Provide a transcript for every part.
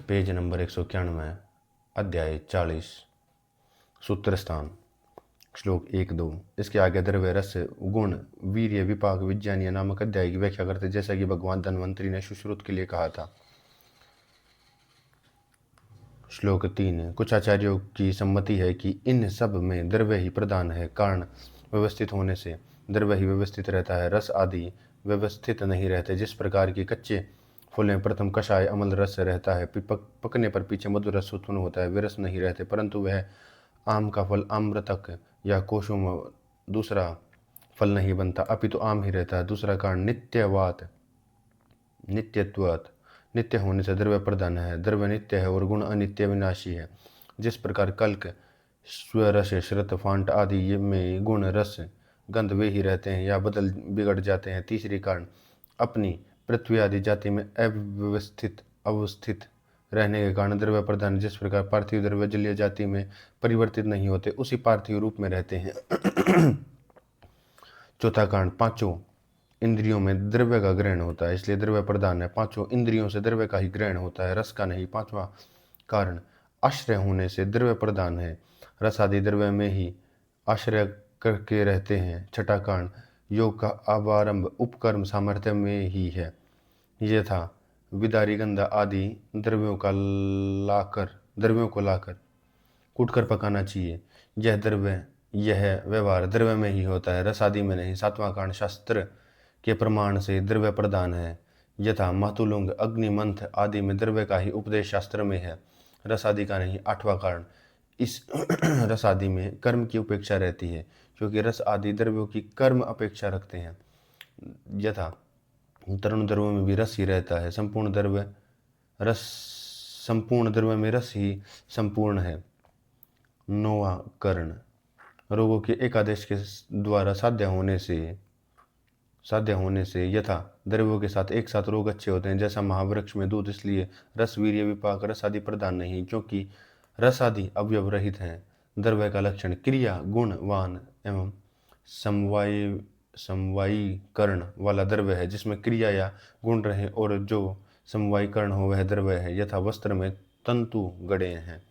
Page number 191, अध्याय 40, सूत्र स्थान, श्लोक 1-2। इसके आगे द्रव्य, रस, गुण, वीर्य, विपाक, विज्ञानीय नामक अध्याय की व्याख्या करते जैसा कि भगवान धन्वंतरी ने सुश्रुत के लिए कहा था। श्लोक 3। कुछ आचार्यों की सम्मति है कि इन सब में द्रव्य ही प्रधान है। कारण व्यवस्थित होने से द्रव्य ही व्यवस्थित रहता है, रस आदि व्यवस्थित नहीं रहते। जिस प्रकार की कच्चे फूल में प्रथम कषाय अमल रस रहता है, पकने पर पीछे मधुर रस उत्पन्न होता है, वे रस नहीं रहते। परंतु वह आम का फल अमृतक या कोशुम दूसरा फल नहीं बनता, अपितु आम ही रहता है। दूसरा कारण नित्यत्वात्, नित्य होने से द्रव्य प्रधान है। द्रव्य नित्य है और गुण अनित्य विनाशी है। जिस प्रकार कल्क, स्वरस, श्रुत, फांट आदि में गुण, रस, गंध वे ही रहते हैं या बिगड़ जाते हैं। तीसरी कारण अपनी पृथ्वी आदि जाति में अवस्थित रहने के कारण द्रव्य प्रधान। जिस प्रकार पार्थिव द्रव्य जलीय जाति में परिवर्तित नहीं होते, उसी पार्थिव रूप में रहते हैं। चौथा कारण पांचों इंद्रियों में द्रव्य का ग्रहण होता है, इसलिए द्रव्य प्रधान है। पांचों इंद्रियों से द्रव्य का ही ग्रहण होता है, रस का नहीं। पांचवा कारण आश्रय होने से द्रव्य प्रधान है, रस आदि द्रव्य में ही आश्रय करके रहते हैं। छठा कारण योग का अवारंभ उपकर्म सामर्थ्य में ही है। यथा विदारी, गंधा आदि द्रव्यों को लाकर कूटकर पकाना चाहिए। यह व्यवहार द्रव्य में ही होता है, रस आदि में नहीं। सातवां कारण शास्त्र के प्रमाण से द्रव्य प्रधान है। यथा मातुलुंग, अग्निमंथ आदि में द्रव्य का ही उपदेश शास्त्र में है, रस आदि का नहीं। आठवां कारण इस रस आदि में कर्म की उपेक्षा रहती है, क्योंकि रस आदि द्रव्यों की कर्म अपेक्षा रखते हैं। यथा तरुण द्रव्य में भी रस ही रहता है, संपूर्ण द्रव्य में रस ही संपूर्ण है। नौवां कर्ण रोगों के एकादेश के द्वारा साध्य होने से यथा द्रव्यों के साथ एक साथ रोग अच्छे होते हैं। जैसा महावृक्ष में दूध, इसलिए रस, वीर्य, विपाक, रस आदि प्रधान नहीं, क्योंकि रस आदि अवयव रहित हैं। द्रव्य का लक्षण क्रिया गुणवान एवं समवायीकरण वाला द्रव्य है, जिसमें क्रिया या गुण रहे और जो समवायीकरण हो वह द्रव्य है। यथा वस्त्र में तंतु गड़े हैं।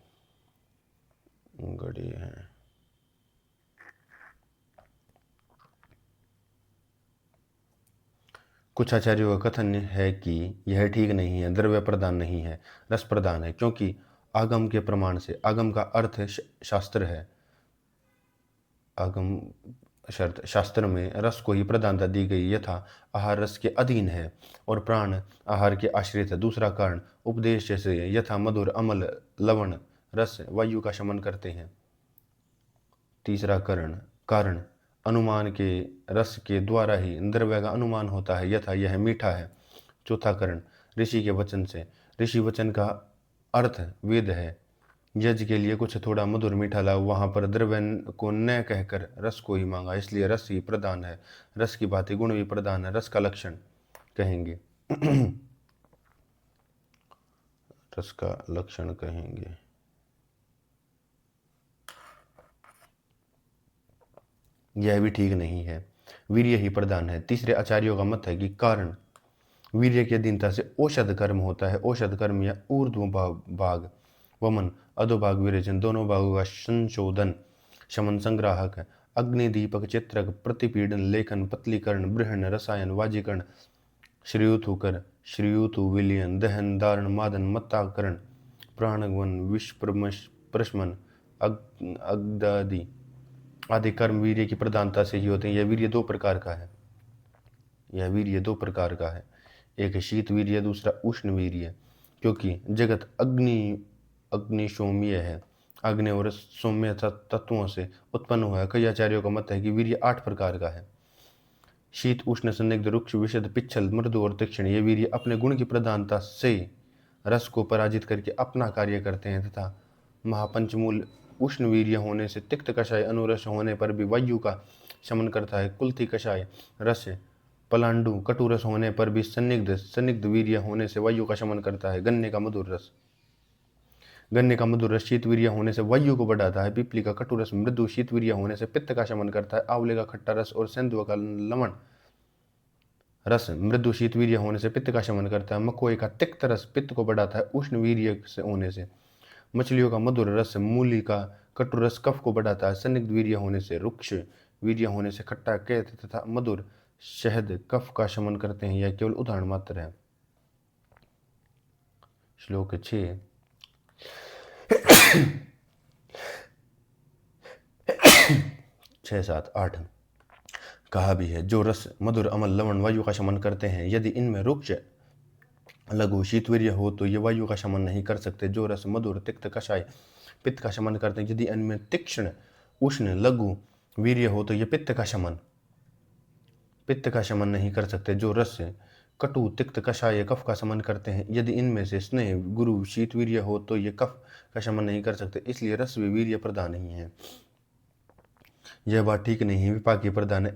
कुछ आचार्यों का कथन है कि यह ठीक नहीं है, द्रव्य प्रधान नहीं है, रस प्रधान है, क्योंकि आगम के प्रमाण से, आगम का अर्थ शास्त्र है, आगम शास्त्र में रस को ही प्रधानता दी गई। यथा आहार रस के अधीन है और प्राण आहार के आश्रित है। दूसरा कारण उपदेश जैसे यथा मधुर, अमल, लवण, रस वायु का शमन करते हैं। तीसरा कारण अनुमान के रस के द्वारा ही द्रव्य का अनुमान होता है, यथा यह मीठा है। चौथा कारण ऋषि के वचन से, ऋषि वचन का अर्थ वेद है। यज्ञ के लिए कुछ थोड़ा मधुर मीठा लाओ, वहां पर द्रव्य को न कहकर रस को ही मांगा, इसलिए रस ही प्रधान है। रस की भांति गुण भी प्रधान है। रस का लक्षण कहेंगे रस का लक्षण कहेंगे। यह भी ठीक नहीं है, वीर्य ही प्रधान है। तीसरे आचार्यों का मत है कि कारण वीर्य की अधीनता से औषध कर्म होता है। औषध कर्म या ऊर्ध्व भाग वमन, अधोभाग विरेचन, दोनों भागों का संशोधन, शमन, संग्राहक है। अग्नि, दीपक, चित्रक, प्रतिपीडन, लेखन, पतलीकरण, बृहन, रसायन, वाजीकरण, श्रीयुतु विलयन, दहन, धारण, मादन, मत्ताकरण, प्राणगमन, विषप्रशमन, अग्दादि आदि कर्म वीर्य की प्रधानता से ही होते हैं। यह वीर्य दो प्रकार का है, एक शीत वीर्य, दूसरा उष्ण वीर्य। क्योंकि जगत अग्निशोम्य है, अग्नि और सौम्य तत्वों से उत्पन्न हुआ है। कई आचार्यों का मत है कि वीर्य 8 प्रकार का है। शीत, उष्ण, संदिग्ध, रुक्ष, विशद, पिच्छल, मृदु और तीक्ष्ण। ये वीर्य अपने गुण की प्रधानता से रस को पराजित करके अपना कार्य करते हैं तथा महापंचमूल उष्ण वीर्य होने से तिक्त कषाय अनुरस होने पर भी वायु का शमन करता है। कुल्थी कषाय रस पलांडु कटुरस होने पर भी संदिग्ध वीर्य होने से वायु का शमन करता है। गन्ने का मधुर रस शीत वीर्य होने से वायु को बढ़ाता है। पीपली का कटुरस मृदु शीत वीर्य होने से पित्त का शमन करता है। आंवले का खट्टा रस और सेंधुआ का लवण रस मृदु शीत वीर्य होने से पित्त का शमन करता है। मकोए का तिक्त रस पित्त को बढ़ाता है उष्ण वीर्य से होने से। मछलियों का मधुर रस मूली का कटु रस कफ को बढ़ाता है। संदिग्ध वीर्य होने से, रुक्ष वीर्य होने से खट्टा कैत तथा मधुर शहद कफ का शमन करते हैं। यह केवल उदाहरण मात्र है। श्लोक 6 6 7 8 कहा भी है, जो रस मधुर अमल लवण वायु का शमन करते हैं, यदि इनमें रुक्ष लघु शीतवीर्य हो तो ये वायु का शमन नहीं कर सकते। जो रस मधुर तिक्त कषाय पित्त का शमन करते हैं, यदि इनमें तीक्ष्ण उष्ण लघु वीर्य हो तो ये पित्त का शमन नहीं कर सकते। जो रस कटु तिक्त कषाय कफ का शमन करते हैं, यदि इनमें से स्नेह गुरु शीतवीर्य हो तो ये कफ का शमन नहीं कर सकते। इसलिए रस भी वीर्य प्रधान नहीं है। यह बात ठीक नहीं, विपाक प्रधान है।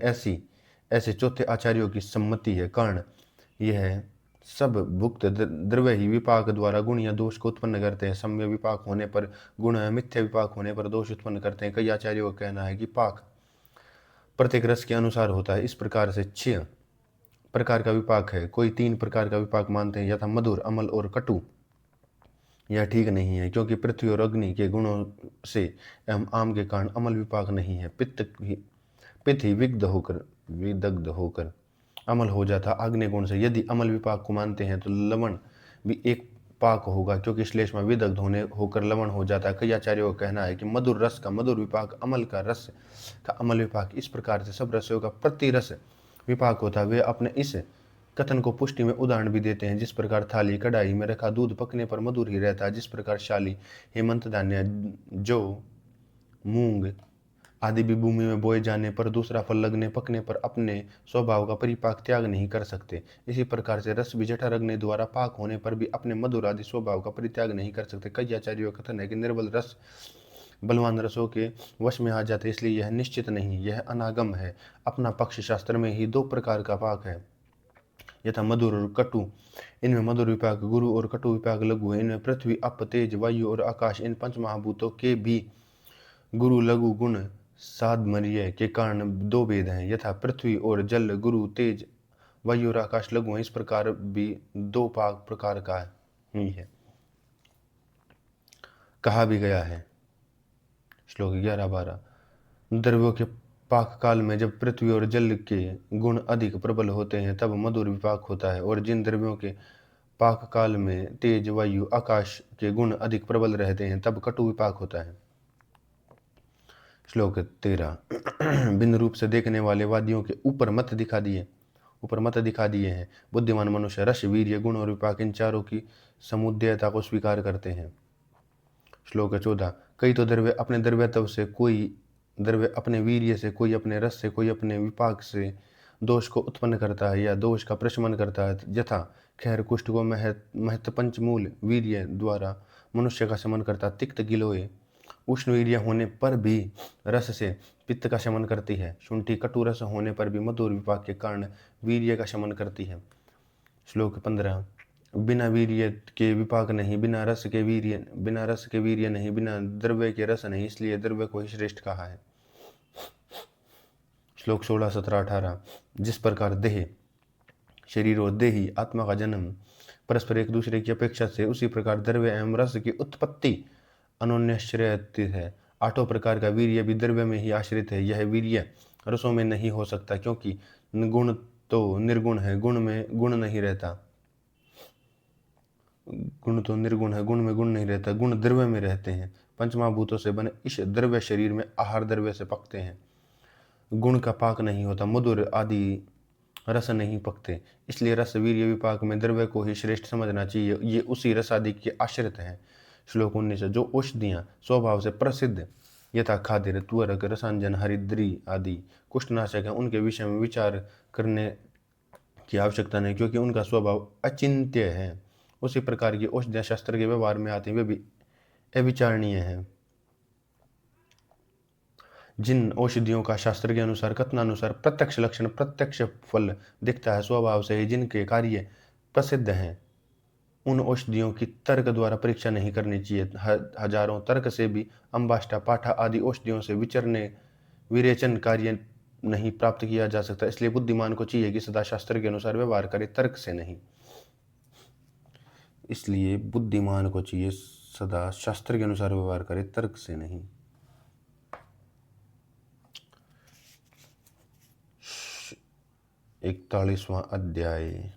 ऐसे चौथे आचार्यों की सम्मति है। कारण यह सब भुक्त द्रव्य ही विपाक द्वारा गुण या दोष को उत्पन्न करते हैं। सम्य विपाक होने पर गुण, मिथ्या विपाक होने पर दोष उत्पन्न करते हैं। कई आचार्यों का कहना है कि पाक प्रत्येक रस के अनुसार होता है। इस प्रकार से 6 प्रकार का विपाक है। कोई 3 प्रकार का विपाक मानते हैं, यथा मधुर, अमल और कटु। यह ठीक नहीं है, क्योंकि पृथ्वी और अग्नि के गुणों से एवं आम के कारण अमल विपाक नहीं है। पित्त ही विदग्ध होकर अमल हो जाता अग्नि गुण से। यदि अमल विपाक को मानते हैं तो लवण भी एक पाक होगा, क्योंकि श्लेष्मा विदग्ध होकर लवण हो जाता है। कई आचार्यों का कहना है कि मधुर रस का मधुर विपाक, अमल का रस का अमल विपाक। इस प्रकार से सब रसों का प्रतिरस विपाक होता है। वे अपने इस कथन को पुष्टि में उदाहरण भी देते हैं। जिस प्रकार थाली कढ़ाई में रखा दूध पकने पर मधुर ही रहता है, जिस प्रकार शाली, हेमंत धान्य, जौ, मूंग आदि भी भूमि में बोए जाने पर दूसरा फल लगने पकने पर अपने स्वभाव का परिपाक त्याग नहीं कर सकते। इसी प्रकार से रस भी जठर अग्नि द्वारा पाक होने पर भी अपने मधुर आदि स्वभाव का परित्याग नहीं कर सकते। कई आचार्यों का कथन है कि निर्बल रस बलवान रसों के वश में आ जाते, इसलिए यह निश्चित नहीं, यह अनागम है। अपना पक्ष शास्त्र में ही 2 प्रकार का पाक है, यथा मधुर और कटु। इनमें मधुर विपाक गुरु और कटु विपाक लघु है। इनमें पृथ्वी, अप, तेज, वायु और आकाश, इन 5 महाभूतों के भी गुरु लघु गुण साधमर्य के कारण 2 भेद हैं, यथा पृथ्वी और जल गुरु, तेज, वायु और आकाश लघु हैं। इस प्रकार भी 2 पाक प्रकार का ही है, कहा भी गया है। श्लोक 11-12 द्रव्यों के पाक काल में जब पृथ्वी और जल के गुण अधिक प्रबल होते हैं तब मधुर विपाक होता है, और जिन द्रव्यों के पाक काल में तेज, वायु, आकाश के गुण अधिक प्रबल रहते हैं तब कटु विपाक होता है। श्लोक 13 भिन्न रूप से देखने वाले वादियों के ऊपर मत दिखा दिए हैं। बुद्धिमान मनुष्य रस, वीर्य, गुण और विपाक इन चारों की समुदयता को स्वीकार करते हैं। श्लोक 14 कई तो द्रव्य अपने द्रव्यत्व से, कोई द्रव्य अपने वीर्य से, कोई अपने रस से, कोई अपने विपाक से दोष को उत्पन्न करता है या दोष का प्रशमन करता है। यथा खैर कुष्ठ को महत पंचमूल वीर्य द्वारा मनुष्य का शमन करता, तिक्त गिलोय उष्ण वीर्य होने पर भी रस से पित्त का शमन करती है। शुंठी कटु रस होने पर भी मधुर विपाक के कारण वीर्य का शमन करती है। श्लोक 15 बिना वीर्य के विपाक नहीं, बिना रस के वीर्य नहीं, बिना द्रव्य के रस नहीं, इसलिए द्रव्य को ही श्रेष्ठ कहा है। श्लोक 16, 17, 18 जिस प्रकार देह, शरीर और देही आत्मा का जन्म परस्पर एक दूसरे की अपेक्षा से, उसी प्रकार द्रव्य एवं रस की उत्पत्ति अनन्याश्रयित है। 8 प्रकार का वीर्य भी द्रव्य में ही आश्रित है। यह वीर्य रसों में नहीं हो सकता, क्योंकि गुण तो निर्गुण है, गुण में गुण नहीं रहता। गुण तो निर्गुण है, गुण में गुण नहीं रहता, गुण द्रव्य में रहते हैं। पंचमहाभूतों से बने इस द्रव्य शरीर में आहार द्रव्य से पकते हैं। गुण का पाक नहीं होता, मधुर आदि रस नहीं पकते, इसलिए रस वीर्य विपाक में द्रव्य को ही श्रेष्ठ समझना चाहिए। ये उसी रस आदि के आश्रित हैं। श्लोक 19 जो औषधियाँ स्वभाव से प्रसिद्ध, यथा खादिर, त्वरक, रसांजन, हरिद्री आदि कुष्ठनाशक है, उनके विषय में विचार करने की आवश्यकता नहीं, क्योंकि उनका स्वभाव अचिंत्य है। उसी प्रकार की औषधियाँ शास्त्र के व्यवहार में आती हैं, वे भी अविचारणीय हैं। जिन औषधियों का शास्त्र के अनुसार, कथनानुसार प्रत्यक्ष लक्षण, प्रत्यक्ष फल दिखता है स्वभाव से ही, जिनके कार्य प्रसिद्ध हैं, उन औषधियों की तर्क द्वारा परीक्षा नहीं करनी चाहिए। हजारों तर्क से भी अम्बाष्टा, पाठा आदि औषधियों से विरेचन कार्य नहीं प्राप्त किया जा सकता। इसलिए बुद्धिमान को चाहिए कि सदा शास्त्र के अनुसार व्यवहार करे, तर्क से नहीं। इसलिए बुद्धिमान को चाहिए सदा शास्त्र के अनुसार व्यवहार करे, तर्क से नहीं। 41वां अध्याय।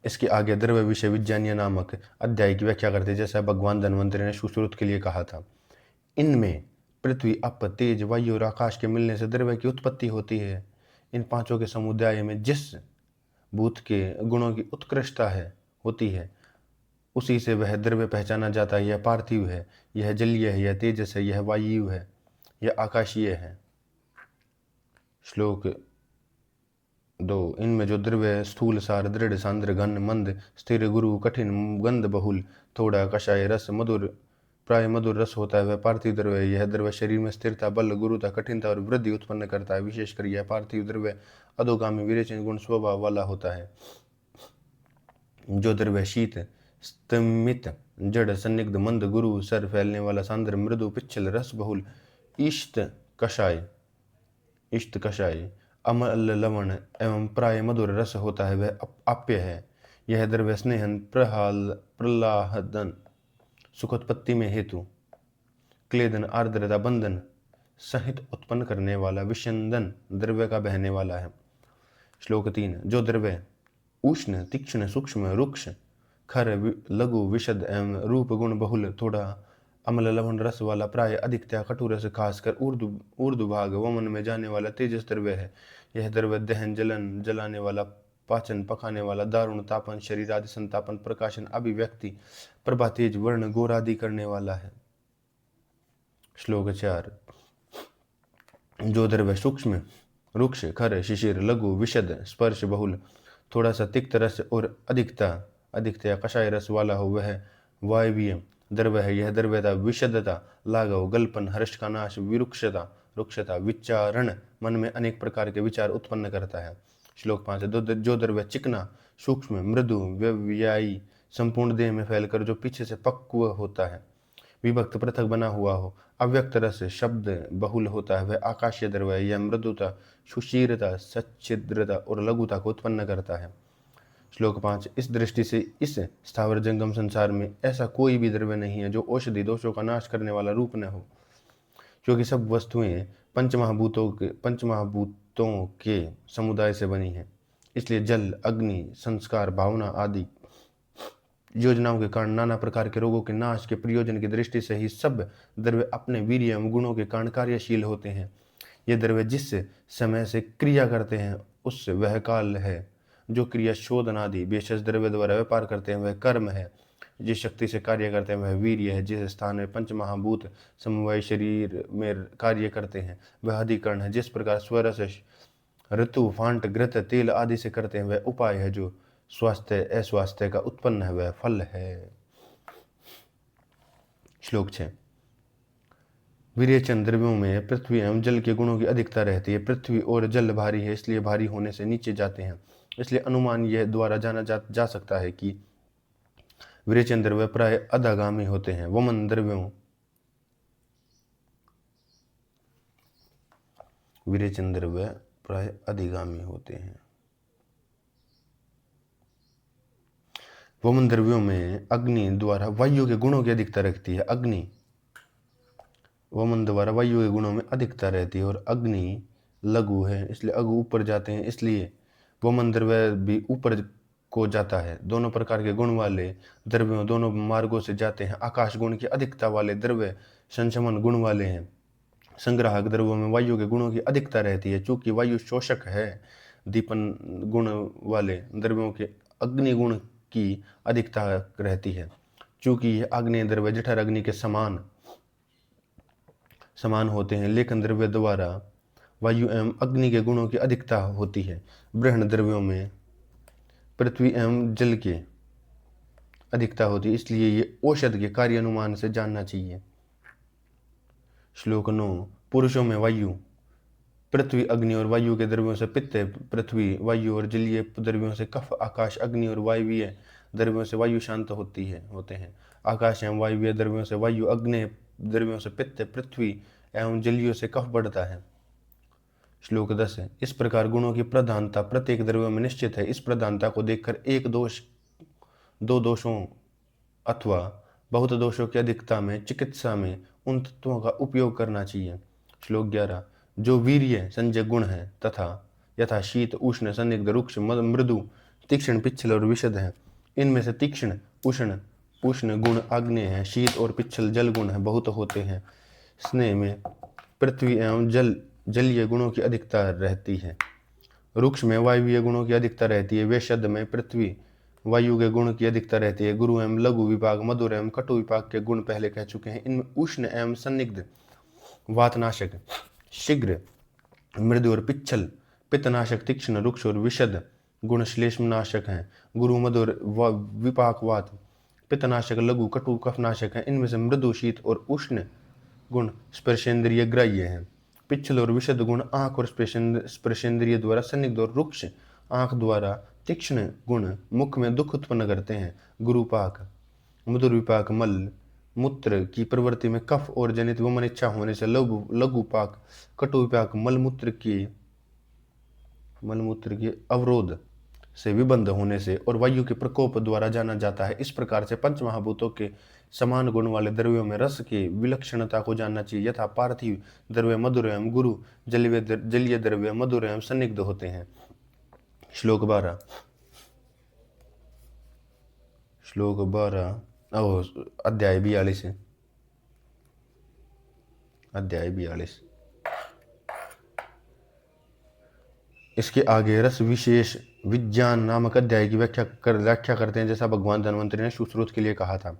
इसके आगे द्रव्य विषय विज्ञानीय नामक अध्याय की व्याख्या करते हैं। जैसा भगवान धन्वंतरि ने सुश्रुत के लिए कहा था, इनमें पृथ्वी, अप, तेज, वायु और आकाश के मिलने से द्रव्य की उत्पत्ति होती है। इन पांचों के समुदाय में जिस भूत के गुणों की उत्कृष्टता होती है, उसी से वह द्रव्य पहचाना जाता है। यह पार्थिव है, यह जलीय है, यह तेजस है, यह वायु है, यह आकाशीय है। श्लोक 2। इनमें जो द्रव्य स्थूल, सार, दृढ़, सांद्र, घन, मंद, स्थिर, गुरु, कठिन, गंध बहुल, थोड़ा, कषाय, रस, मधुर, प्राय मधुर रस होता है, वह पार्थिव द्रव्य है। यह द्रव्य शरीर में स्थिरता, बल, गुरुता, कठिनता और वृद्धि उत्पन्न करता है। विशेषकर यह पार्थिव द्रव्य अधोगामी विरेचन गुण स्वभाव वाला होता है। जो द्रव्य शीत, स्तमित, जड़, संदिग्ध, मंद, गुरु, सर फैलने वाला, सांद्र, मृदु, पिच्छल, रस बहुल, इष्ट कषाय, अम्ल, लवण एवं प्राय मधुर रस होता है, वह आप्य है। यह द्रव्य स्नेहन, प्रलाहदन, सुखोत्पत्ति में हेतु, क्लेदन, आर्द्रता, बंधन सहित उत्पन्न करने वाला, विषंदन द्रव्य का बहने वाला है। श्लोक 3। जो द्रव्य उष्ण, तीक्ष्ण, सूक्ष्म, रुक्ष, खर, लघु, विशद एवं रूप गुण बहुल, थोड़ा, अम्ल, लवण रस वाला, प्राय अधिकतया कटु रस, खासकर ऊर्ध्वभाग वमन में जाने वाला तेजस द्रव्य है। यह द्रव्य दहन, जलन, जलाने वाला, पाचन, पकाने वाला, दारुण, तापन, शरीर आदि संतापन, प्रकाशन, अभिव्यक्ति, प्रभा, तेज, वर्ण, गोर आदि करने वाला है। श्लोक 4। जो द्रव्य सूक्ष्म, रुक्ष, खर, शिशिर, लघु, विशद, स्पर्श बहुल, थोड़ा सा तिक्त रस और अधिकतया कषाय रस वाला हो, वह वायवीय द्रव्य है। यह द्रव्यता, विशदता, लाघव, गल्पन, हर्ष का नाश, रुक्षता, विचारण, मन में अनेक प्रकार के विचार उत्पन्न करता है। श्लोक 5। जो द्रव्य चिकना, सूक्ष्म, मृदु, व्यवयायी, संपूर्ण देह में फैलकर जो पीछे से पक्व होता है, विभक्त, पृथक बना हुआ हो, अव्यक्त रस, शब्द बहुल होता है, वह आकाशीय द्रव्य है। यह मृदुता, सुशीलता, सच्छिद्रता और लघुता को उत्पन्न करता है। श्लोक 5। इस दृष्टि से इस स्थावर जंगम संसार में ऐसा कोई भी द्रव्य नहीं है जो औषधि दोषों का नाश करने वाला रूप न हो, क्योंकि सब वस्तुएं पंचमहाभूतों के समुदाय से बनी हैं। इसलिए जल, अग्नि, संस्कार, भावना आदि योजनाओं के कारण नाना प्रकार के रोगों के नाश के प्रयोजन की दृष्टि से ही सब द्रव्य अपने वीर्य एवं गुणों के कारण कार्यशील होते हैं। ये द्रव्य जिस समय से क्रिया करते हैं, उस वह काल है। जो क्रिया, शोधन आदि भेषज द्रव्य द्वारा व्यापार करते हैं, वह कर्म है। जिस शक्ति से कार्य करते हैं, वह वीर्य है। जिस स्थान में पंचमहाभूत समवाय शरीर में कार्य करते हैं, वह अधिकरण है। जिस प्रकार स्वरस, ऋतु, फांट, घृत, तेल आदि से करते हैं, वह उपाय है। जो स्वास्थ्य, अस्वास्थ्य का उत्पन्न है, वह फल है। श्लोक 6। विरेचन द्रव्यों में पृथ्वी एवं जल के गुणों की अधिकता रहती है। पृथ्वी और जल भारी है, इसलिए भारी होने से नीचे जाते हैं। इसलिए अनुमान यह द्वारा जाना जा सकता है कि विरेचन द्रव्य प्राय अधगामी होते हैं। वमन द्रव्यों विरेचन द्रव्य प्राय अधिगामी होते हैं। वमन द्रव्यों में अग्नि द्वारा वायु के गुणों की अधिकता रखती है। अग्नि वमन द्वारा वायु के गुणों में अधिकता रहती है और अग्नि लघु है, इसलिए अगु ऊपर जाते हैं, इसलिए वमन द्रव्य भी ऊपर को जाता है। दोनों प्रकार के गुण वाले द्रव्यों दोनों मार्गों से जाते हैं। आकाश गुण की अधिकता वाले द्रव्य संशमन गुण वाले हैं। संग्राहक द्रव्यों में वायु के गुणों की अधिकता रहती है। चूंकि वायु शोषक है, दीपन गुण वाले द्रव्यों के अग्नि गुण की अधिकता रहती है। चूंकि यह आग्नेय द्रव्य जठर अग्नि के समान होते हैं, लेकिन द्रव्य द्वारा वायु एवं अग्नि के गुणों की अधिकता होती है। बृहण द्रव्यों में पृथ्वी एवं जल की अधिकता होती है, इसलिए ये औषध के कार्य अनुमान से जानना चाहिए। श्लोक 9। पुरुषों में वायु, पृथ्वी, अग्नि और वायु के द्रव्यों से पित्त, पृथ्वी, वायु और जलीय द्रव्यों से कफ, आकाश, अग्नि और वायवीय द्रव्यों से वायु शांत होते हैं। आकाश एवं वायवीय द्रव्यों से वायु, अग्नि द्रव्यों से पित्त, पृथ्वी एवं जलीय से कफ बढ़ता है। श्लोक 10 है। इस प्रकार गुणों की प्रधानता प्रत्येक द्रव्य में निश्चित है। इस प्रधानता को देखकर एक दोष, दो दोषों अथवा बहुत दोषों की अधिकता में चिकित्सा में उन तत्वों का उपयोग करना चाहिए। श्लोक 11। जो वीर्य संजय गुण है तथा यथा शीत उष्ण संदिग्ध रुक्ष मृदु तीक्ष्ण पिच्छल और विशद है, इनमें से तीक्ष्ण उष्ण गुण आग्नेय है, शीत और पिच्छल जल गुण है बहुत होते हैं। स्नेह में पृथ्वी एवं जलीय गुणों की अधिकता रहती है। रुक्ष में वायुवीय गुणों की अधिकता रहती है। वेशद में पृथ्वी वायु के गुण की अधिकता रहती है। गुरु एवं लघु विभाग मधुर एवं कटु विभाग के गुण पहले कह चुके हैं। इनमें उष्ण एवं संदिग्ध वातनाशक शीघ्र मृदु और पिच्छल पित्तनाशक तीक्ष्ण रुक्ष और विशद गुण श्लेष्मनाशक हैं। गुरु मधुर विपाक वात पित्तनाशक लघु कटु कफनाशक हैं। इनमें से मृदु शीत और उष्ण गुण स्पर्शेंद्रिय ग्राह्य हैं। पिच्छल और विशद गुण आंख और स्पर्शेंद्रिय द्वारा संदिग्ध और रुक्ष आंख द्वारा तीक्ष्ण गुण मुख में दुख उत्पन्न करते हैं। गुरुपाक मधुर विपाक मल मूत्र की प्रवृत्ति में कफ और जनित वमन इच्छा होने से लघुपाक कटु विपाक मलमूत्र के अवरोध से विबंध होने से और वायु के प्रकोप द्वारा जाना जाता है। इस प्रकार से पंच महाभूतों के समान गुण वाले द्रव्यों में रस की विलक्षणता को जानना चाहिए। यथा पार्थिव द्रव्य मधुर एवं गुरु जलीय द्रव्य मधुर एवं संदिग्ध होते हैं। श्लोक 12 अध्याय 42 इसके आगे रस विशेष विज्ञान नामक अध्याय की व्याख्या करते हैं, जैसा भगवान धन्वंतरि ने सुश्रुत के लिए कहा था।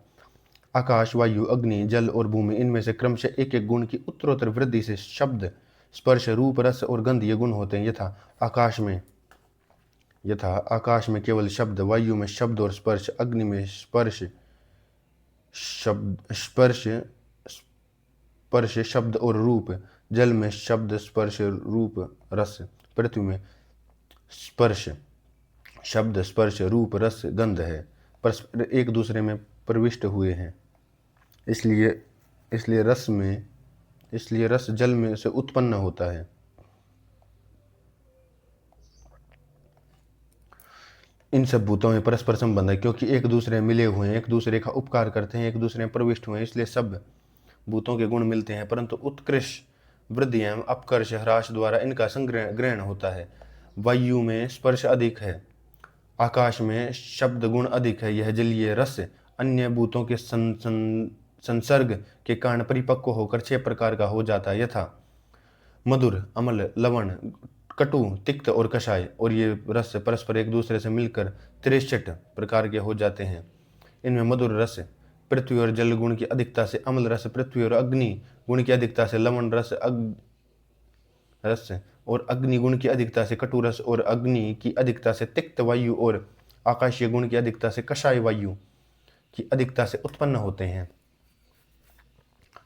आकाश वायु अग्नि जल और भूमि, इनमें से क्रमशः एक एक गुण की उत्तरोत्तर वृद्धि से शब्द स्पर्श रूप रस और गंध ये गुण होते हैं। यथा आकाश में केवल शब्द, वायु में शब्द और स्पर्श, अग्नि में स्पर्श शब्द और रूप, जल में शब्द स्पर्श रूप रस, पृथ्वी में स्पर्श शब्द स्पर्श रूप रस गंध है, परस्पर एक दूसरे में प्रविष्ट हुए हैं। इसलिए रस जल में से उत्पन्न होता है। इन सब भूतों में परस्पर संबंध है, क्योंकि एक दूसरे मिले हुए हैं, एक दूसरे का उपकार करते हैं, एक दूसरे में प्रविष्ट हुए हैं, इसलिए सब भूतों के गुण मिलते हैं। परंतु उत्कृष्ट वृद्धि एवं अपकर्ष ह्रास द्वारा इनका संग्रहण होता है। वायु में स्पर्श अधिक है, आकाश में शब्द गुण अधिक है। यह जलीय रस अन्य भूतों के संसर्ग के कारण परिपक्व होकर 6 प्रकार का हो जाता है। यथा मधुर अम्ल लवण कटु तिक्त और कषाय, और ये रस परस्पर एक दूसरे से मिलकर 63 प्रकार के हो जाते हैं। इनमें मधुर रस पृथ्वी और जल गुण की अधिकता से अम्ल रस, पृथ्वी और अग्नि गुण की अधिकता से लवण रस और अग्नि गुण की अधिकता से कटु रस, और अग्नि की अधिकता से तिक्त वायु और आकाशीय गुण की अधिकता से कषाय वायु की अधिकता से उत्पन्न होते हैं।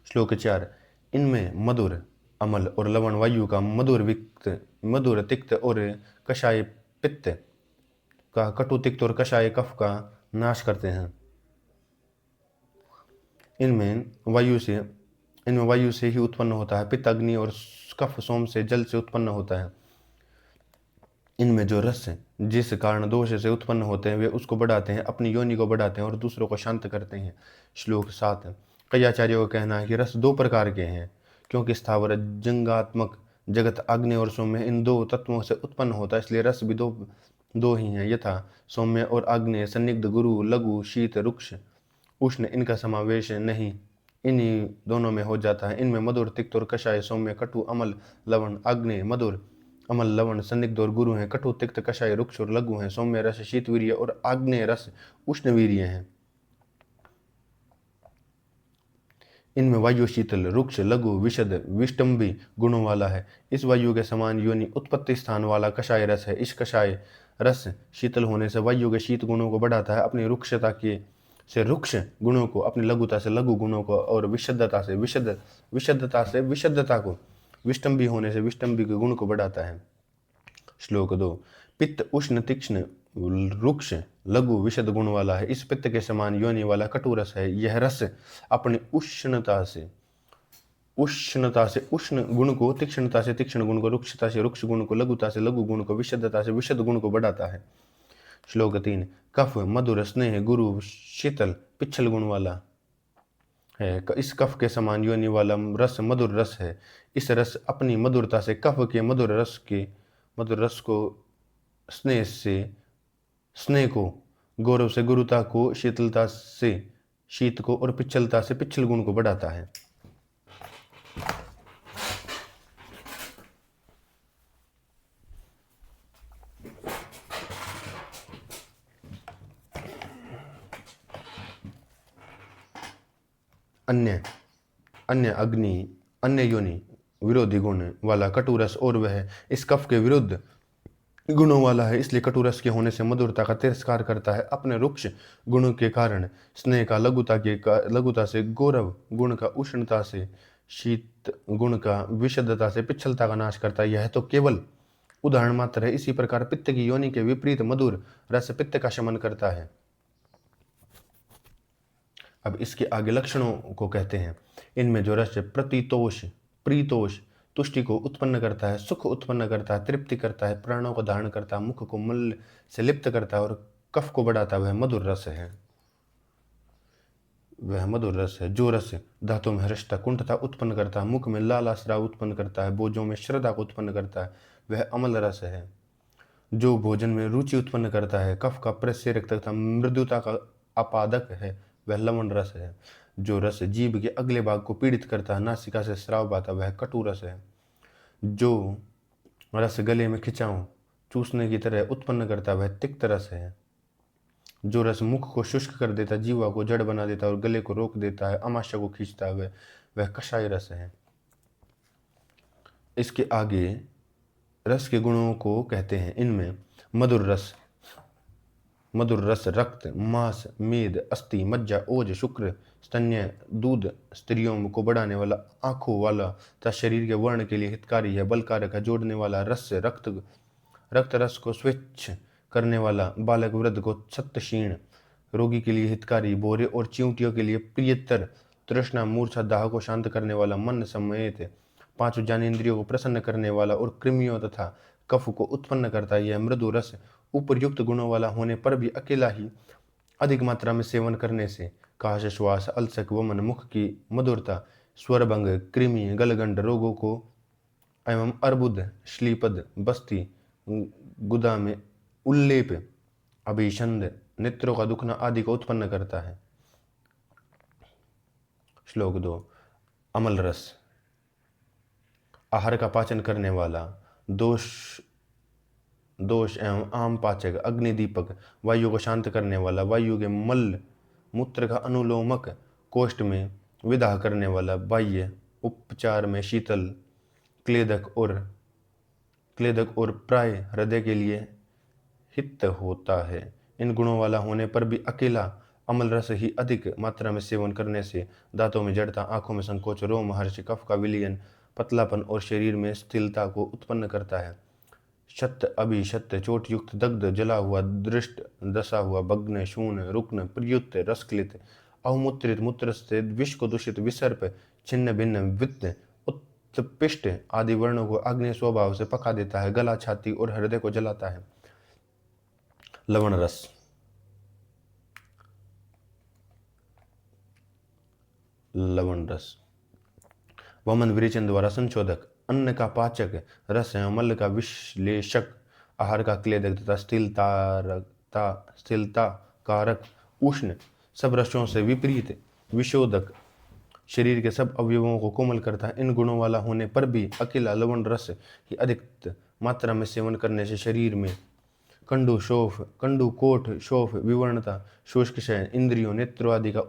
श्लोक 4 इनमें मधुर अम्ल और लवण वायु का मधुर तिक्त और कषाय पित्त का, कटु तिक्त और कषाय कफ का नाश करते हैं। इनमें वायु से ही उत्पन्न होता है। पित्त अग्नि और कफ सोम से जल से उत्पन्न होता है। इनमें जो रस जिस कारण दोष से उत्पन्न होते हैं वे उसको बढ़ाते हैं, अपनी योनि को बढ़ाते हैं और दूसरों को शांत करते हैं। श्लोक 7 कई आचार्यों का कहना है कि रस 2 प्रकार के हैं, क्योंकि स्थावर जंगात्मक जगत अग्नि और सौम्य इन 2 तत्वों से उत्पन्न होता है, इसलिए रस भी दो ही हैं। यथा सौम्य और आग्नेय, संदिग्ध गुरु लघु शीत रुक्ष उष्ण, इनका समावेश नहीं इन्हीं दोनों में हो जाता है। इनमें मधुर तिक्त और कषाय, सौम्य कटु अमल लवण, आग्नेय मधुर अमल लवण संदिग्ध और गुरु हैं, कटु तिक्त कषाय रुक्ष और लघु हैं, सौम्य रस शीत वीर्य और आग्नेय रस उष्ण वीर्य हैं। इनमें वायु शीतल रुक्ष लघु विशद विष्टम्भी गुणों वाला है। इस वायु के समान योनि उत्पत्ति स्थान वाला कषाय रस है। इस कषाय रस शीतल होने से वायु के शीत गुणों को बढ़ाता है, अपनी रुक्षता से रुक्ष गुणों को, अपनी लघुता से लघु गुणों को, और विशुद्धता से विशुद्धता को, विष्टम्भी होने से विष्टम्भी के गुण को बढ़ाता है। श्लोक 2 पित्त उष्ण तीक्ष्ण रुक्ष लघु विशद गुण वाला है। इस पित्त के समान योनि वाला कटु रस है। यह रस अपनी उष्णता से उष्णता से उष्ण गुण को, तीक्ष्णता से तीक्ष्ण गुण को, रुक्षता से रुक्ष गुण को, लघुता से लघु गुण को, विशुद्धता से विशुद्ध गुण को बढ़ाता है। श्लोक 3। कफ मधुर स्नेह गुरु शीतल पिच्छल गुण वाला है। इस कफ के समान योनि वाला रस मधुर रस है। इस रस अपनी मधुरता से कफ के मधुर रस को, स्नेह को, गौरव से गुरुता को, शीतलता से शीत को और पिच्छलता से पिच्छल गुण को बढ़ाता है। अन्य अग्नि, अन्य योनि विरोधी गुण वाला कटुरस, और वह इस कफ के विरुद्ध गुणों वाला है, इसलिए कटुरस के होने से मधुरता का तिरस्कार करता है। अपने रुक्ष गुणों के कारण स्नेह का, लघुता से गौरव गुण का, उष्णता से शीत गुण का, विशुद्धता से पिच्छलता का नाश करता है। यह तो केवल उदाहरण मात्र है। इसी प्रकार पित्त की योनि के विपरीत मधुर रस पित्त का शमन करता है। अब इसके आगे लक्षणों को कहते हैं। इनमें जो रस प्रतितोष, प्रीतोष, तुष्टि को उत्पन्न करता है, सुख उत्पन्न करता है, तृप्ति करता है, प्राणों को धारण करता है, मुख को मल से लिप्त करता है और कफ को बढ़ाता है, वह मधुर रस है। जो रस धातु में हर्षता, कुंठता उत्पन्न करता है, मुख में लालाश्राव उत्पन्न करता है, बोझों में श्रद्धा को उत्पन्न करता है, वह अमल रस है। जो भोजन में रुचि उत्पन्न करता है, कफ का प्रसेरक तथा मृदुता का अपादक है, वह लवण रस है। जो रस जीभ के अगले भाग को पीड़ित करता है, नासिका से स्राव बहता, वह कटु रस है। जो रस गले में खिंचाव, चूसने की तरह उत्पन्न करता, वह तिक्त रस है। जो रस मुख को शुष्क कर देता, जीवा को जड़ बना देता और गले को रोक देता है, आमाशय को खींचता है, वह कषाय रस है। इसके आगे रस के गुणों को कहते हैं। इनमें मधुर रस रक्त, मांस, मेद, अस्थि, मज्जा, ओज, शुक्र, स्तन्य, दूध, स्त्रियों को बढ़ाने वाला, आंखों वाला तथा शरीर के वर्ण के लिए हितकारी है, बलकारक है, जोड़ने वाला, रस रक्त रस को स्वच्छ करने वाला, बालक वृद्ध को सत्क्षीण, रोगी के लिए हितकारी, बोरे और चिंटियों के लिए प्रियतर, तृष्णा, मूर्छा, दाह को शांत करने वाला, मन समेत 5 ज्ञानेंद्रियों को प्रसन्न करने वाला और कृमियों तथा कफ को उत्पन्न करता है। यह मृदु रस उपयुक्त गुणों वाला होने पर भी अकेला ही अधिक मात्रा में सेवन करने से काश, श्वास, अल्सक, वमन, मुख की मधुरता, स्वरभंग, कृमि, गलगंड रोगों को एवं अर्बुद, श्लीपद, बस्ती, गुदा में उल्लेप, अभिषंद, नेत्रों का दुखना आदि को उत्पन्न करता है। श्लोक 2। अमल रस आहार का पाचन करने वाला, दोष एवं आम पाचक, अग्निदीपक, वायु को शांत करने वाला, वायु के मल मूत्र का अनुलोमक, कोष्ठ में विदाह करने वाला, बाह्य उपचार में शीतल, क्लेदक और प्राय हृदय के लिए हित होता है। इन गुणों वाला होने पर भी अकेला अमल रस ही अधिक मात्रा में सेवन करने से दांतों में जड़ता, आंखों में संकोच, रोम हर्ष, कफ का विलयन, पतलापन और शरीर में स्थिरता को उत्पन्न करता है। शत, अभिशत, चोट युक्त, दग्ध, जला हुआ, दृष्ट, दसा हुआ, भग्न, शून, रुग्ण, प्रयुक्त, रसक्लित, अवमूत्रित, मूत्र से विष को दूषित, विसर्प, छिन्न भिन्न, वित्त, उत्पिष्ट आदि वर्णों को आग्नेय स्वभाव से पका देता है, गला, छाती और हृदय को जलाता है। लवण रस वमन विरेचन द्वारा संशोधक, अन्न का पाचक, रस एवं मल का विश्लेषक, आहार का क्लेदक तथा स्थिलता कारक, उष्ण, सब रसों से विपरीत, विशोधक, शरीर के सब अवयवों को कोमल करता है। इन गुणों वाला होने पर भी अकेला लवण रस की अधिक मात्रा में सेवन करने से शरीर में कंडु, कोठ, शोफ, विवर्णता, शुष्क शयन, इंद्रियों, नेत्रों आदि का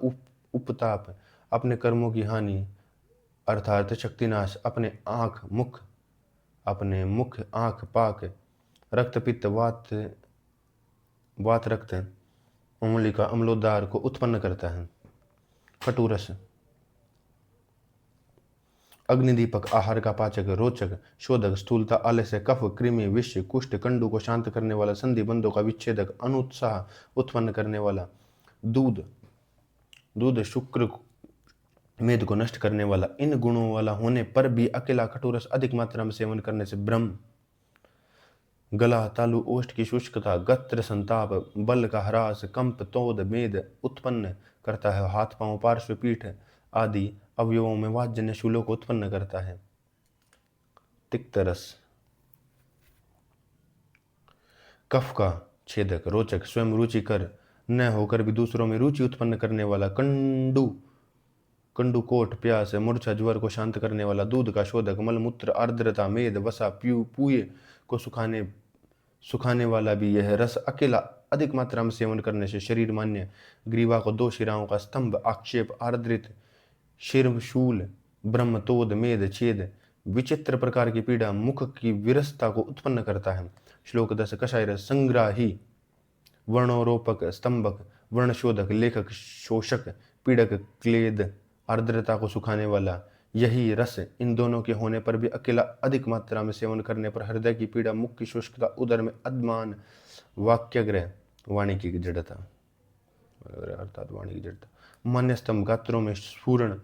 उपताप, अपने कर्मों की हानि अर्थात शक्तिनाश, अपने मुख, आँख, पाक, रक्त, पित्त, वात रक्त, अम्लिका, अम्लोदर को उत्पन्न करता है। कटुरस अग्निदीपक, आहार का पाचक, रोचक, शोधक, स्थूलता, आलस्य, कफ, कृमि, विष, कुष्ठ, कंडु को शांत करने वाला, संधि बंधों का विच्छेदक, अनुत्साह उत्पन्न करने वाला, दूध, शुक्र मेद को नष्ट करने वाला, इन गुणों वाला होने पर भी अकेला कटुरस अधिक मात्रा में सेवन करने से भ्रम, गला, तालु, ओष्ठ की शुष्कता, गत्र संताप, बल का ह्रास, कंप, तोद, मेद उत्पन्न करता है। हाथ, पांव, पार्श्व, पीठ आदि अवयवों में वातजन्य शूलों को उत्पन्न करता है। तिक्त रस, कफ का छेदक, रोचक, स्वयं रुचिकर न होकर भी दूसरों में रुचि उत्पन्न करने वाला, कंडुकोट, प्यास, मूर्छा, ज्वर को शांत करने वाला, दूध का शोधक, मलमूत्र, आर्द्रता, मेद, वसा, पूये को सुखाने वाला भी यह रस अकेला अधिक मात्रा में सेवन करने से शरीर मान्य, ग्रीवा को 2 शिराओं का स्तंभ, आक्षेप, आर्द्रित, शीर्षशूल, ब्रह्मतोद, मेद, छेद, विचित्र प्रकार की पीड़ा, मुख की विरसता को उत्पन्न करता है। श्लोक 10। कषाय रस, संग्राही, वर्णोरोपक, स्तंभक, वर्णशोधक, लेखक, शोषक, पीड़क, क्लेद, आर्द्रता को सुखाने वाला, यही रस इन दोनों के होने पर भी अकेला अधिक मात्रा में सेवन करने पर हृदय की पीड़ा, मुख की शुष्कता, उदर में अदमान, वाक्यग्रह, वाणी की जड़ता अर्थात वाणी की जड़ता, मान्य स्तंभ, गात्रों में स्फुरण,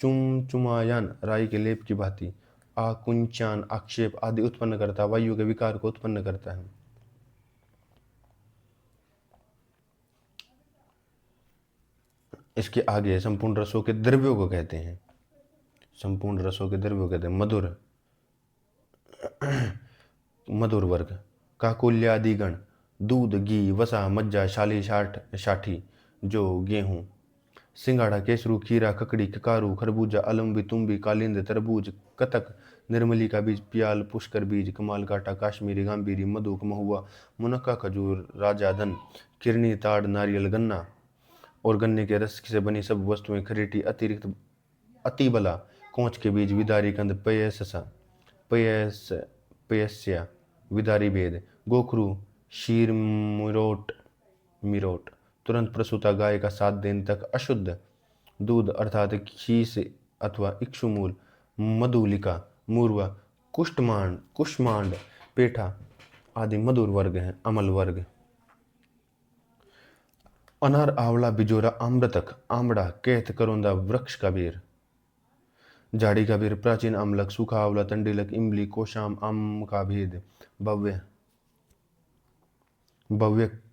चुमचुमायन, राई के लेप की भांति, आकुंचन, आक्षेप आदि उत्पन्न करता, वायु के विकार को उत्पन्न करता है। इसके आगे संपूर्ण रसों के द्रव्यों को कहते हैं। संपूर्ण रसों के द्रव्यों कहते हैं मधुर, मधुर वर्ग, काकुल्यादि गण, दूध, घी, वसा, मज्जा, शाली, साठी, जो गेहूं, सिंगाड़ा, केसरू, खीरा, ककड़ी, ककारू, खरबूजा, अलम्बी, तुम्बी, कालिंद, तरबूज, कतक, निर्मली का बीज, पियाल, पुष्कर बीज, कमाल काटा, काश्मीरी, गांबीरी, मधुक, महुआ, मुनक्का, खजूर, राजाधन, किरनी, ताड़, नारियल, गन्ना और गन्ने के रस से बनी सब वस्तुएं, खरीटी, अतिरिक्त अतिबला, कोंच के बीज, विदारी कंद, पयस्या, विदारी भेद, गोखरू, शीर, मिरोट, तुरंत प्रसूता गाय का 7 दिन तक अशुद्ध दूध अर्थात खीस अथवा इक्षुमूल, मधुलिका, मूर्वा, कुष्मांड, पेठा आदि मधुर वर्ग हैं। अमल वर्ग, अनार, आंवला, बिजोरा, आम्रतक, आमड़ा, कैथ, करोंदा, वृक्ष का बेर, झाड़ी का बेर, प्राचीन अम्लक, सूखा आंवला, तंडीलक, इमली, कोशाम, आम का भेद, भव्य,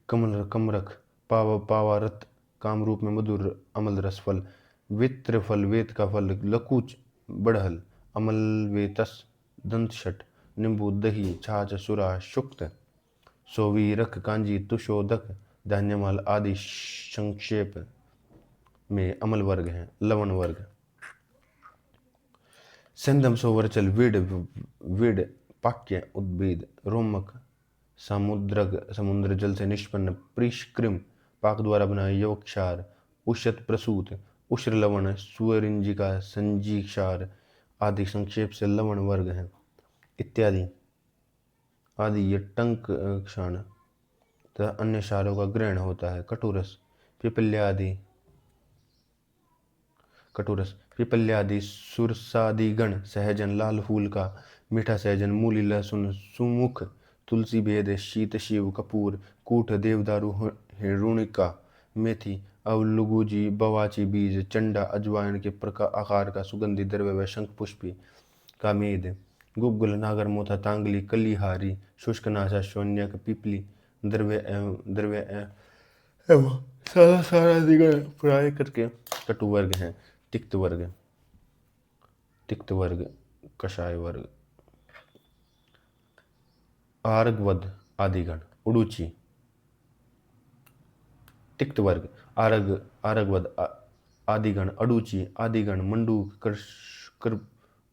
कमरख, पावारत, काम रूप में मधुर अमल रस फल, वित्र फल, वेत का फल, लकूच, बड़हल, अमलवेतस, दंतशट, नींबू, दही, छाछ, सुरा, शुक्त, सोवीरक, कांजी, तुषोदक, धान्यमाल आदि संक्षेप में अमल वर्ग हैं। लवण वर्ग, सेंधम, सोवरचल, विड, पाक्य, उद्भिद, रोमक, समुद्र जल से निष्पन्न, प्रिष्कृम, पाक द्वारा बनाए, यवक्षार, उष्यत, प्रसूत, उष्र लवण, सुअरिंजिका, संजीक्षार आदि संक्षेप से लवण वर्ग हैं। इत्यादि आदि ये टंक क्षण तथा अन्य क्षारों का ग्रहण होता है। कटुरस, पिपल्यादि, सुरसादि गण, सहजन, लाल फूल का, मीठा सहजन, मूली, लहसुन, सुमुख, तुलसी, भेद, शीत, शिव, कपूर, कूट, देवदारू, हिरुणिका, मेथी, अवलुगुजी, बवाची बीज, चंडा, अजवाइन के प्रकार आकार का सुगंधी द्रव्य व शंख पुष्पी का मेद, गुग्गुल, नागर मोथा, तांगली, कलिहारी, शुष्कनाशा, शौन्यक, पिपली, द्रव्य एवं सारा दिगण प्राय करके कटु वर्ग हैं। तिक्त वर्ग, कषाय वर्ग, आर्गवद आदिगण, उडुची। तिक्त वर्ग, आरगवद आदिगण, अडुची आदिगण,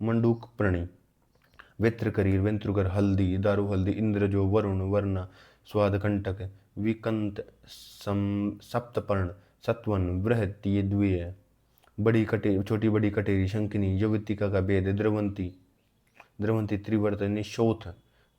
मंडूक प्रणि, वेत्र करीर, वेंत्रुगर, हल्दी, दारू हल्दी, इंद्रजो, वरुण, वर्ण, स्वाद कंटक, विकंत, सप्तपर्ण, सत्वन, बृहत, ये द्विय, छोटी बड़ी कटेरी, शंकिनी, यवतिका का भेद, द्रवंती, त्रिवर्त, निशोथ,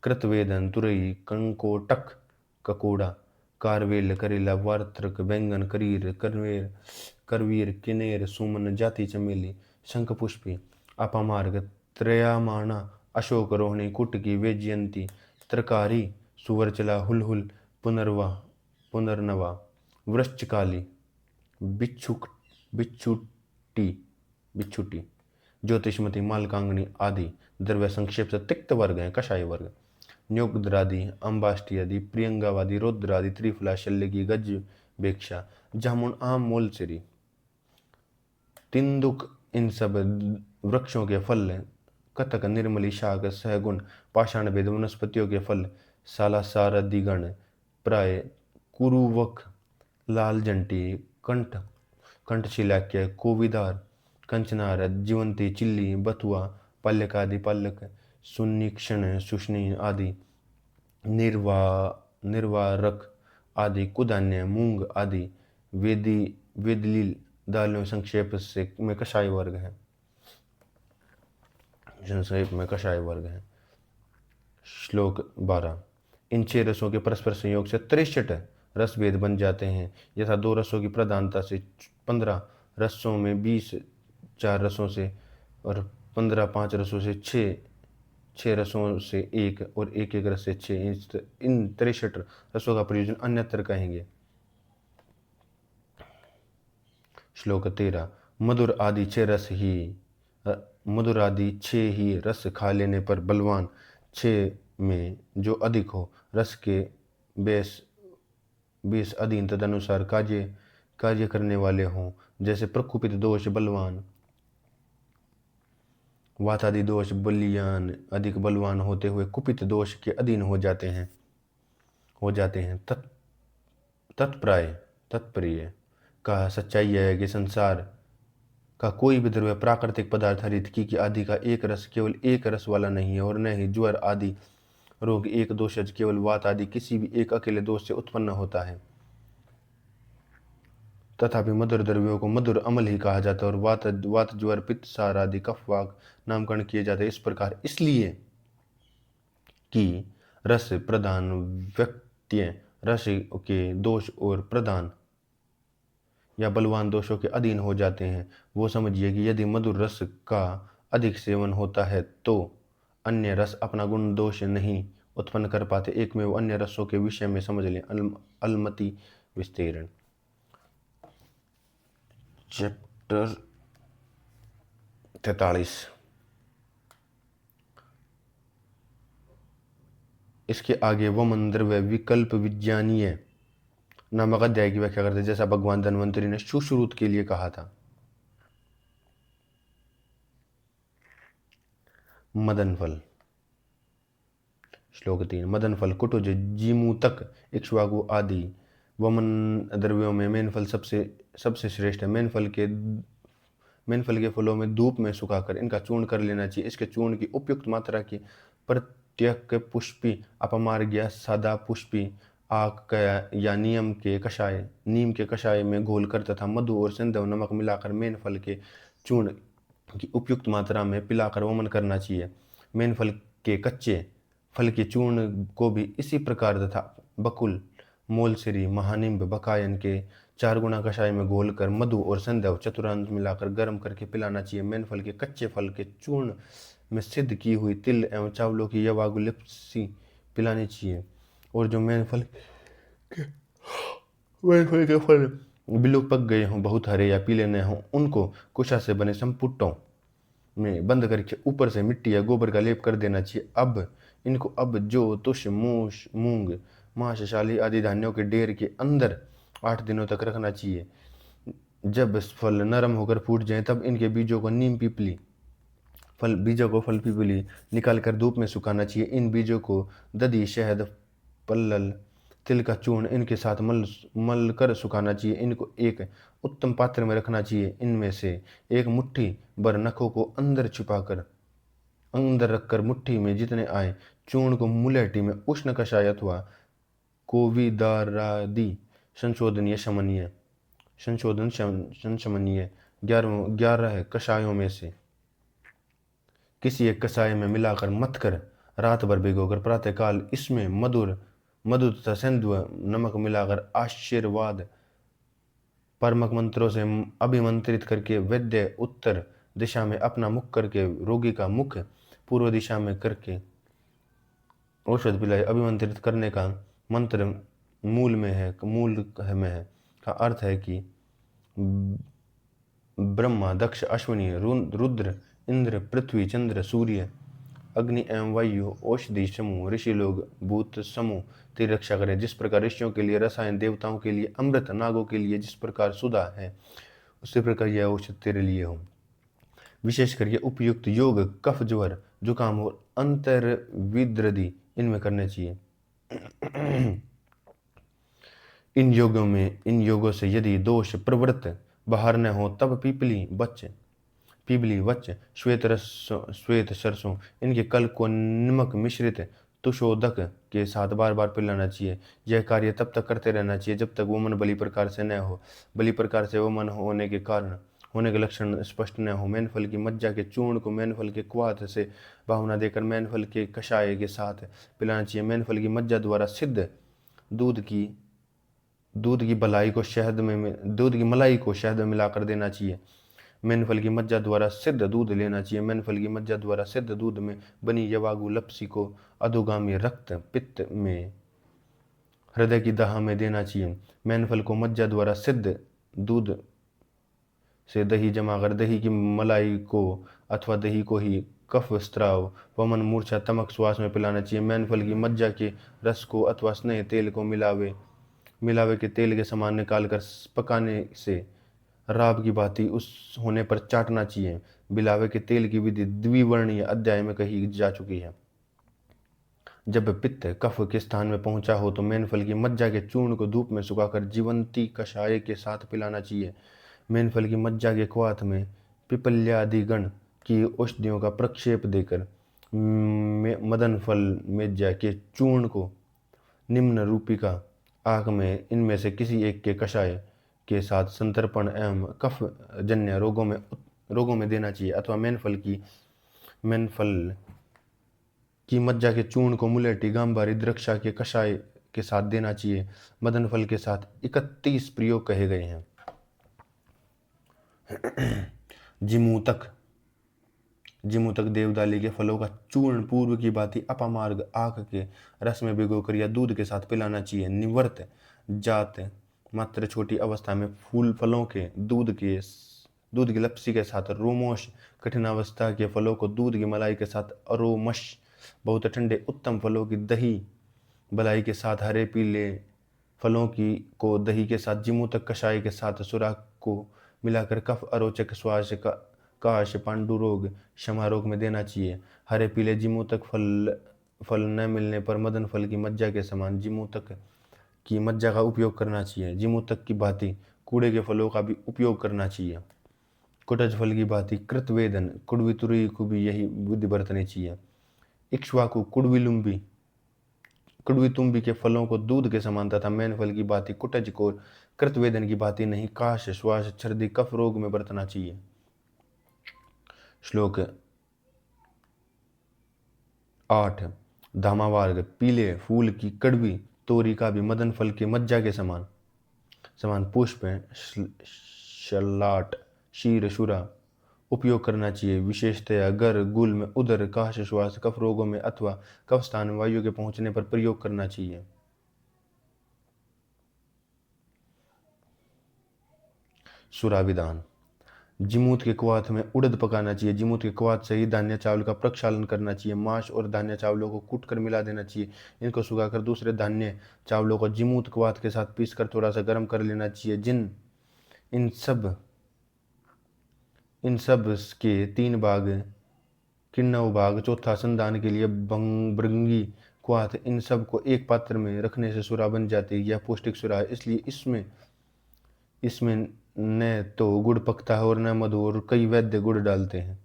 कृतवेदन, तुरई, कंकोटक, ककोड़ा, कारवेल, करेला, वार्त्रक, बैंगन, करीर, करवीर, किनेर, सुमन, जाति चमेली, शंखपुष्पी, अपामार्ग, त्रयामाणा, अशोक रोहिणी, कुटकी, वेजयंती, त्रकारी, सुवरचला, हुलहुल, पुनर्नवा, वृश्चकाली, बिच्छुटी, बिच्छुटी, ज्योतिषमती, मालकांगनी आदि द्रव्य संक्षेप से तिक्त वर्ग हैं, कषाय वर्ग। न्योगद्रादि, अम्बाष्टी आदि, प्रियंगावादी, रौद्रादि, त्रिफला, शल्यगी, गज बेक्षा, जामुन, आम, मोलसिरी, तिंदुक, इन सब वृक्षों के फल, कतक, निर्मली, शाक, सहगुण, पाषाण भेद वनस्पतियों के फल, सालासारदिगण, प्राय, कुरुवक, लाल जंटी, कंठ, कंठशिलाक्य, कोविदार, कंचनार, जीवंती, चिल्ली, बथुआ, पाल्यकादि, पालक, सुन्नीक्षण, सुष्णी आदि, निर्वारक आदि, कुधान्य, मूंग आदि, वेदलील दालों संक्षेप से में कषाय वर्ग है, संक्षेप में कषाय वर्ग है। श्लोक 12। इन 6 रसों के परस्पर संयोग से 63 रस भेद बन जाते हैं, यथा 2 रसों की प्रधानता से 15 रसों में 20, 4 रसों से और 15, 5 रसों से 6 रसों से 1 और 1 रस से 6, इन 63 रसों का प्रयोजन अन्यत्र कहेंगे। श्लोक 13। मधुर आदि 6 ही रस खा लेने पर बलवान, 6 में जो अधिक हो रस के 20 अधीन तदनुसार कार्य करने वाले हों, जैसे प्रकुपित दोष बलवान, वातादि दोष बलियान, अधिक बलवान होते हुए कुपित दोष के अधीन हो जाते हैं। तत्प्राय का सच्चाई यह है कि संसार का कोई भी द्रव्य प्राकृतिक पदार्थ हरितकी आदि का एक रस केवल एक रस वाला नहीं है, और न ही ज्वर आदि रोग एक दोषज केवल वात आदि किसी भी एक अकेले दोष से उत्पन्न होता है। तथापि मधुर द्रव्यों को मधुर अमल ही कहा जाता है, और वात ज्वर पित्त सार आदि कफ वाग नामकरण किए जाते हैं इस प्रकार, इसलिए कि रस प्रधान व्यक्ति रस के दोष और प्रधान या बलवान दोषों के अधीन हो जाते हैं। वो समझिए कि यदि मधुर रस का अधिक सेवन होता है तो अन्य रस अपना गुण दोष नहीं उत्पन्न कर पाते। एक में वो अन्य रसों के विषय में समझ लें। अलमति विस्तीर्ण। चैप्टर 43। इसके आगे वमन द्रव्य विकल्प विज्ञानीय नामक अध्याय की व्याख्या करते, जैसा भगवान धन्वंतरी ने सुश्रुत के लिए कहा था। मदन फल। श्लोक 3। मदन फल, कुटुज, जीमूतक, इक्ष्वाकु आदि वमन द्रव्यों में मेन फल सबसे श्रेष्ठ है। मेन फल के फलों में धूप में सुखाकर इनका चूर्ण कर लेना चाहिए। इसके चूर्ण की उपयुक्त मात्रा की प्रत्यक पुष्पी, अपमार्ग्य, सादा पुष्पी, आक या नीम के कषाय में घोलकर तथा मधु और सिंधव नमक मिलाकर मेन फल के चूर्ण की उपयुक्त मात्रा में पिलाकर वमन करना चाहिए। मेन फल के कच्चे फल के चूर्ण को भी इसी प्रकार तथा बकुल, मोलसिरी, महानिम्ब, बकायन के 4 गुना कषाय में घोलकर मधु और संधव चतुर्थांश मिलाकर गर्म करके पिलाना चाहिए। मेन फल के कच्चे फल के चूर्ण में सिद्ध की हुई तिल एवं चावलों की यवागुलिप्सी पिलानी चाहिए। और जो मेन फल के फल बिल्कुल पक गए हों, बहुत हरे या पीले न हों, उनको कुशा से बने संपुटों में बंद करके ऊपर से मिट्टी या गोबर का लेप कर देना चाहिए। इनको जो तुष, मूश, मूंग, मांसशाली आदि धान्यों के ढेर के अंदर 8 दिनों तक रखना चाहिए। जब फल नरम होकर फूट जाए तब इनके बीजों को फल पीपली निकाल कर धूप में सुखाना चाहिए। इन बीजों को दधी, शहद, पल्लल, तिल का चूर्ण इनके साथ मल कर सुखाना चाहिए। इनको एक उत्तम पात्र में रखना चाहिए। इनमें से एक मुट्ठी भर नखों को अंदर रखकर मुट्ठी में जितने आए चूर्ण को मुलहटी में उष्ण कषाय अथवा कोविदारादि संशोधन शमनीय 11 कषायों में से किसी एक कषाय में मिलाकर मथ कर रात भर भिगोकर प्रातःकाल इसमें मधु तथा सिंधव नमक मिलाकर आशीर्वाद परमक मंत्रों से अभिमंत्रित करके वैद्य उत्तर दिशा में अपना मुख करके रोगी का मुख पूर्व दिशा में करके औषध पिलाए। अभिमंत्रित करने का मंत्र मूल में है का अर्थ है कि ब्रह्मा, दक्ष, अश्विनी, रुद्र, इंद्र, पृथ्वी, चंद्र, सूर्य, अग्नि एवं वायु, औषधि समूह, ऋषि लोग, भूत समूह तेरी रक्षा करें। जिस प्रकार ऋषियों के लिए रसायन, देवताओं के लिए अमृत, नागों के लिए जिस प्रकार सुधा है, उसी प्रकार यह औषध तेरे लिए हो। विशेषकर यह उपयुक्त योग कफ, ज्वर, जुकाम और अंतर विद्रदी इनमें करने चाहिए। इन योगों से यदि दोष प्रवृत्त बाहर न हो तब पीपली, वच, श्वेत सरसों इनके कल को नमक मिश्रित तुषोदक के साथ बार बार पिलाना चाहिए। यह कार्य तब तक करते रहना चाहिए जब तक वो मन बलि प्रकार से न हो। बलि प्रकार से वो मन होने के लक्षण स्पष्ट न हो। मैनफल की मज्जा के चूर्ण को मैनफल के क्वाथ से भावना देकर मैनफल के कषाय के साथ पिलाना चाहिए। मैनफल की मज्जा द्वारा सिद्ध दूध की मलाई को शहद में मिलाकर देना चाहिए। मैनफल की मज्जा द्वारा सिद्ध दूध लेना चाहिए। मैनफल की मज्जा द्वारा सिद्ध दूध में बनी यवागु लपसी को अधोगामी रक्त पित्त में हृदय की दहा में देना चाहिए। मैनफल को मज्जा द्वारा सिद्ध दूध से दही जमाकर दही की मलाई को अथवा दही को ही कफ, स्त्राव, वमन, मूर्छा, तमक, श्वास में पिलाना चाहिए। मैनफल की मज्जा के रस को अथवा स्नेह तेल को मिलावे के तेल के समान निकाल कर पकाने से राब की भांति उस होने पर चाटना चाहिए। बिलावे के तेल की विधि द्विवर्णीय अध्याय में कही जा चुकी है। जब पित्त कफ के स्थान में पहुंचा हो तो मैनफल की मज्जा के चूर्ण को धूप में सुखाकर जीवंती कषाय के साथ पिलाना चाहिए। मैनफल की मज्जा के क्वाथ में पिपल्यादि गण की औषधियों का प्रक्षेप देकर मदन फल मेज्जा के चूर्ण को निम्न रूपिका आंख में इनमें से किसी एक के कषाय के साथ संतर्पण एवं कफ जन्य रोगों में देना चाहिए। अथवा मैनफल की मज्जा के चूर्ण को मुलेठी, गांबारी, द्रक्षा के कषाय के साथ देना चाहिए। मदन फल के साथ 31 प्रयोग कहे गए हैं। जिमूतक देवदाली के फलों का चूर्ण पूर्व की भांति अपामार्ग आंख के रस में भिगोकर या दूध के साथ पिलाना चाहिए। निवर्त जात मात्र छोटी अवस्था में फूल फलों के दूध की लपसी के साथ रोमोश, कठिनावस्था के फलों को दूध की मलाई के साथ अरोमश, बहुत ठंडे उत्तम फलों की दही बलाई के साथ, हरे पीले फलों को दही के साथ, जिमूतक कषाय के साथ सुराख को मिलाकर कफ, अरोचक, श्वास, काश, पांडु रोग, क्षमा रोग में देना चाहिए। हरे पीले जिमूतक फल न मिलने पर मदन फल की मज्जा के समान जिमूतक की मज्जा का उपयोग करना चाहिए। जिमूतक की भांति कूड़े के फलों का भी उपयोग करना चाहिए। कुटज फल की भांति कृतवेदन, कुड़वी तुरई को भी यही विधि बरतनी चाहिए। इक्ष्वाकु, कुड़वी तुम्बी के फलों को दूध के समान तथा मैनफल की भांति कुटज को कृतवेदन की भांति नहीं, काश, श्वास, छर्दी, कफ रोग में बरतना चाहिए। श्लोक 8। धामावार्ग, पीले फूल की कड़वी तोरी का भी मदन फल के मज्जा के समान पुष्प, शल्लाट, शीर, शुरा उपयोग करना चाहिए। विशेषतया गर, गुल में उदर, काश, श्वास, कफ रोगों में अथवा कफ स्थान में वायु के पहुंचने पर प्रयोग करना चाहिए। सुरा विधान, जिमूत के क्वाथ में उड़द पकाना चाहिए। जिमूत के क्वाथ से ही धान्य चावल का प्रक्षालन करना चाहिए। मांस और धान्य चावलों को कूटकर मिला देना चाहिए। इनको सुखाकर दूसरे धान्य चावलों को जिमूत क्वाथ के साथ पीसकर थोड़ा सा गर्म कर लेना चाहिए। इन सब के 3 भाग किन्नव भाग, चौथा संधान के लिए भृंगी क्वाथ, इन सब को एक पात्र में रखने से सुरा बन जाती है। यह पौष्टिक सुरा है, इसलिए इसमें न तो गुड़ पकता है और न मधु, और कई वैद्य गुड़ डालते हैं।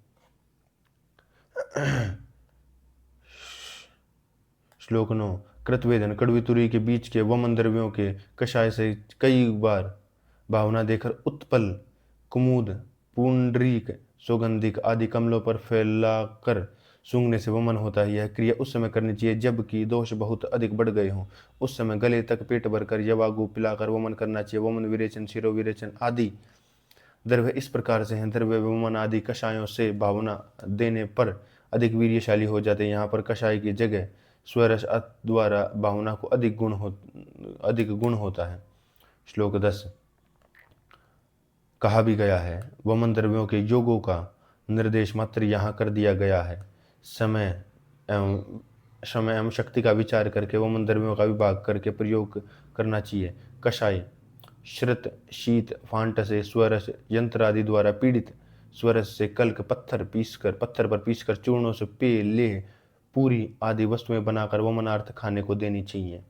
श्लोक 9। कृतवेदन, कड़वी तुरी के बीच के वमन द्रव्यों के कषाय से कई बार भावना देकर उत्पल, कुमुद, पुंडरीक, सौगंधिक आदि कमलों पर फैलाकर सूंघने से वमन होता है। यह क्रिया उस समय करनी चाहिए जबकि दोष बहुत अधिक बढ़ गए हों। उस समय गले तक पेट भरकर यवागु पिलाकर वमन करना चाहिए। वमन विरेचन, शिरो विरेचन आदि द्रव्य इस प्रकार से हैं। द्रव्य वमन आदि कषायों से भावना देने पर अधिक वीर्यशाली हो जाते हैं। यहाँ पर कषाय की जगह स्वरस द्वारा भावना को अधिक गुण होता है। श्लोक 10। कहा भी गया है। वमन द्रव्यों के योगों का निर्देश मात्र यहाँ कर दिया गया है। समय एवं शक्ति का विचार करके वमन द्रव्यों का विभाग करके प्रयोग करना चाहिए। कषाय श्रुत शीत फांट से स्वरस यंत्र आदि द्वारा पीड़ित स्वरस से कल्क पत्थर पर पीसकर चूर्णों से पेय लेह पूरी आदि वस्तुएं बनाकर वमनार्थ खाने को देनी चाहिए।